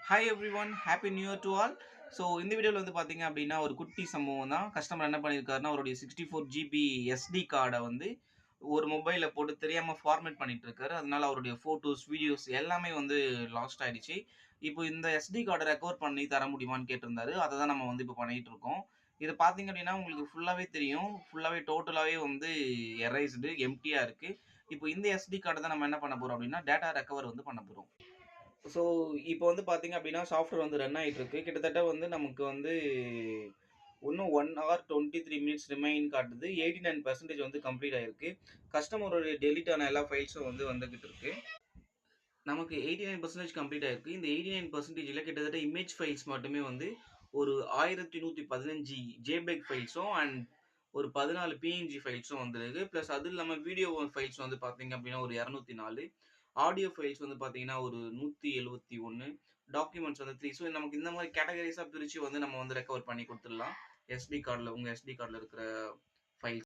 Hi every one happy new year to all. So இந்த வீடியோவில் வந்து பார்த்தீங்க அப்படின்னா ஒரு குட்டி சம்பவம் தான். கஸ்டமர் என்ன பண்ணியிருக்காருன்னா அவருடைய 64 GB எஸ்டி கார்டை வந்து ஒரு மொபைலில் போட்டு தெரியாமல் ஃபார்மேட் பண்ணிட்டு இருக்காரு. அதனால அவருடைய ஃபோட்டோஸ் வீடியோஸ் எல்லாமே வந்து லாஸ்ட் ஆயிடுச்சு. இப்போ இந்த எஸ்டி கார்டை ரெக்கவர் பண்ணி தர முடியுமான்னு கேட்டிருந்தாரு. அதை தான் நம்ம வந்து இப்போ பண்ணிட்டு இருக்கோம். இதை பார்த்தீங்க அப்படின்னா உங்களுக்கு ஃபுல்லாகவே தெரியும். ஃபுல்லாகவே டோட்டலாகவே வந்து எரைஸ்டு எம்டியாக இருக்குது. இப்போ இந்த எஸ்டி கார்டை தான் நம்ம என்ன பண்ண போகிறோம் அப்படின்னா டேட்டா ரெக்கவர் வந்து பண்ண போகிறோம். ஸோ இப்போ வந்து பார்த்தீங்க அப்படின்னா சாஃப்ட்வேர் வந்து ரன் ஆகிட்டு இருக்கு. கிட்டத்தட்ட வந்து நமக்கு வந்து இன்னும் 1 ஹவர் 23 மினிட்ஸ் ரிமைன் காட்டுது. 89% வந்து கம்ப்ளீட் ஆயிருக்கு. கஸ்டமரோட டெலீட் ஆன எல்லா ஃபைல்ஸும் வந்து வந்துகிட்டு இருக்கு. நமக்கு 89% கம்ப்ளீட் ஆயிருக்கு. இந்த 89%ல கிட்டத்தட்ட இமேஜ் ஃபைல்ஸ் மட்டுமே வந்து ஒரு 1115 ஜேபெக் ஃபைல்ஸும் அண்ட் ஒரு 14 பிஎன்ஜி ஃபைல்ஸும் வந்திருக்கு. பிளஸ் அது இல்லாம வீடியோ ஃபைல்ஸ் வந்து பார்த்தீங்க அப்படின்னா ஒரு 204, ஆடியோ ஃபைல்ஸ் வந்து பார்த்தீங்கன்னா ஒரு 171, டாக்குமெண்ட்ஸ் வந்து 3. ஸோ நமக்கு இந்த மாதிரி கேட்டகரைஸா பிரிச்சு வந்து நம்ம வந்து ரெக்கவர் பண்ணி குடுத்துடலாம். எஸ்டி கார்ட்ல உங்க எஸ்டி கார்ட்ல இருக்கிற ஃபைல்ஸ்.